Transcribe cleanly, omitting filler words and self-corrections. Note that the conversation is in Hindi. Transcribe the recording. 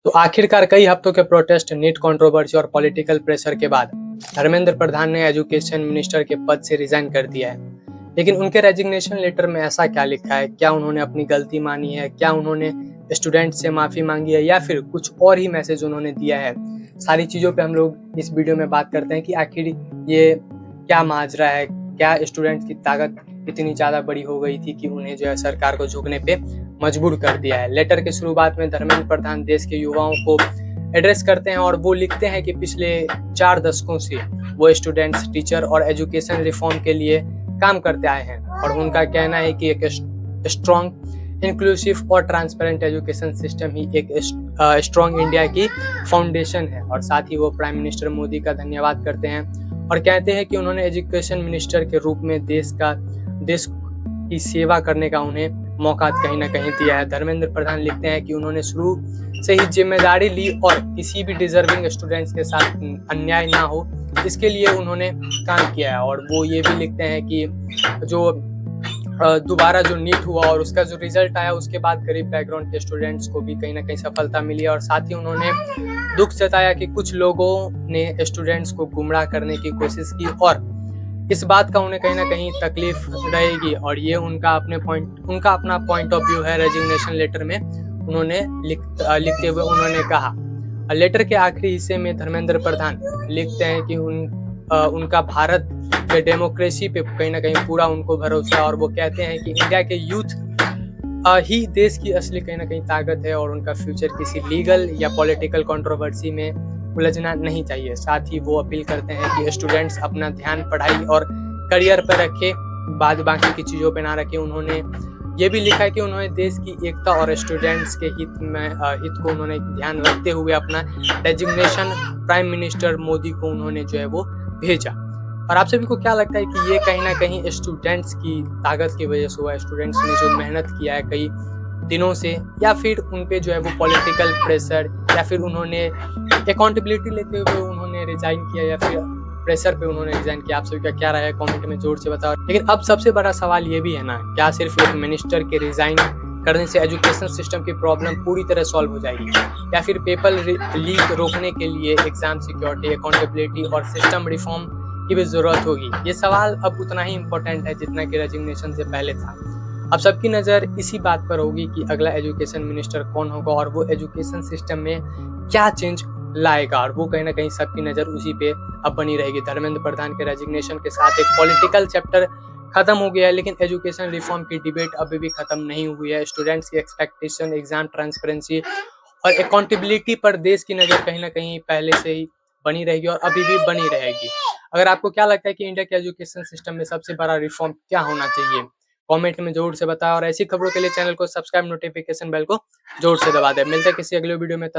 तो आखिरकार कई हफ्तों के प्रोटेस्ट, नीट कंट्रोवर्सी और पॉलिटिकल प्रेशर के बाद धर्मेंद्र प्रधान ने एजुकेशन मिनिस्टर के पद से रिजाइन कर दिया है। लेकिन उनके रेजिग्नेशन लेटर में ऐसा क्या लिखा है? क्या उन्होंने अपनी गलती मानी है? क्या उन्होंने स्टूडेंट से माफी मांगी है या फिर कुछ और ही मैसेज उन्होंने दिया है? सारी चीजों पे हम लोग इस वीडियो में बात करते हैं कि आखिर ये क्या माजरा है, क्या स्टूडेंट्स की ताकत इतनी ज्यादा बड़ी हो गई थी कि उन्हें जो है सरकार को झुकने पे मजबूर कर दिया है। लेटर के शुरुआत में धर्मेंद्र प्रधान देश के युवाओं को एड्रेस करते हैं और वो लिखते हैं कि पिछले 4 दशकों से वो स्टूडेंट्स, टीचर और एजुकेशन रिफॉर्म के लिए काम करते आए हैं और उनका कहना है कि एक स्ट्रॉन्ग, इंक्लूसिव और ट्रांसपेरेंट एजुकेशन सिस्टम ही एक स्ट्रॉन्ग इंडिया की फाउंडेशन है। और साथ ही वो प्राइम मिनिस्टर मोदी का धन्यवाद करते हैं और कहते हैं कि उन्होंने एजुकेशन मिनिस्टर के रूप में देश की सेवा करने का उन्हें मौका कहीं ना कहीं दिया है। धर्मेंद्र प्रधान लिखते हैं कि उन्होंने शुरू से ही जिम्मेदारी ली और किसी भी डिजर्विंग स्टूडेंट्स के साथ अन्याय ना हो, इसके लिए उन्होंने काम किया है। और वो ये भी लिखते हैं कि जो दोबारा जो नीट हुआ और उसका जो रिजल्ट आया उसके बाद गरीब बैकग्राउंड के स्टूडेंट्स को भी कहीं ना कहीं सफलता मिली। और साथ ही उन्होंने दुख जताया कि कुछ लोगों ने स्टूडेंट्स को गुमराह करने की कोशिश की और इस बात का उन्हें कहीं ना कहीं तकलीफ रहेगी। और ये उनका अपना पॉइंट ऑफ व्यू है। रेजिग्नेशन लेटर में उन्होंने लिखते हुए उन्होंने कहा। लेटर के आखिरी हिस्से में धर्मेंद्र प्रधान लिखते हैं कि उनका भारत के डेमोक्रेसी पे कहीं ना कहीं पूरा उनको भरोसा है और वो कहते हैं कि इंडिया के यूथ ही देश की असली कहीं ना कहीं ताकत है और उनका फ्यूचर किसी लीगल या पॉलिटिकल कंट्रोवर्सी में उलझना नहीं चाहिए। साथ ही वो अपील करते हैं कि स्टूडेंट्स अपना ध्यान पढ़ाई और करियर पर रखे, बाकी की चीज़ों पे ना रखे। उन्होंने ये भी लिखा है कि उन्होंने देश की एकता और स्टूडेंट्स के हित को उन्होंने ध्यान रखते हुए अपना रेजिग्नेशन प्राइम मिनिस्टर मोदी को उन्होंने जो है वो भेजा। और आप सभी को क्या लगता है कि ये कहीं ना कहीं स्टूडेंट्स की ताकत की वजह से हुआ? स्टूडेंट्स ने जो मेहनत किया है कई दिनों से, या फिर उन पे जो है वो पॉलिटिकल प्रेशर, या फिर उन्होंने अकाउंटेबिलिटी लेते हुए उन्होंने रिजाइन किया, या फिर प्रेशर पे उन्होंने रिजाइन किया? आप सभी का क्या राय है कमेंट में जोर से बताओ। लेकिन अब सबसे बड़ा सवाल ये भी है ना, क्या सिर्फ एक मिनिस्टर के रिजाइन करने से एजुकेशन सिस्टम की प्रॉब्लम पूरी तरह सॉल्व हो जाएगी, या फिर पेपर लीक रोकने के लिए एग्जाम सिक्योरिटी, अकाउंटेबिलिटी और सिस्टम रिफॉर्म की भी जरूरत होगी? ये सवाल अब उतना ही इम्पोर्टेंट है जितना कि रेजिग्नेशन से पहले था। अब सबकी नज़र इसी बात पर होगी कि अगला एजुकेशन मिनिस्टर कौन होगा और वो एजुकेशन सिस्टम में क्या चेंज लाएगा, और वो कहीं ना कहीं सबकी नज़र उसी पे अब बनी रहेगी। धर्मेंद्र प्रधान के रेजिग्नेशन के साथ एक पॉलिटिकल चैप्टर खत्म हो गया है, लेकिन एजुकेशन रिफॉर्म की डिबेट अभी भी खत्म नहीं हुई है। स्टूडेंट्स की एक्सपेक्टेशन, एग्जाम ट्रांसपेरेंसी और अकाउंटेबिलिटी पर देश की नज़र कहीं ना कहीं पहले से ही बनी रहेगी और अभी भी बनी रहेगी। अगर आपको क्या लगता है कि इंडिया के एजुकेशन सिस्टम में सबसे बड़ा रिफॉर्म क्या होना चाहिए, कमेंट में जोर से बताओ। और ऐसी खबरों के लिए चैनल को सब्सक्राइब, नोटिफिकेशन बेल को जोर से दबा दे। मिलते हैं किसी अगले वीडियो में, तब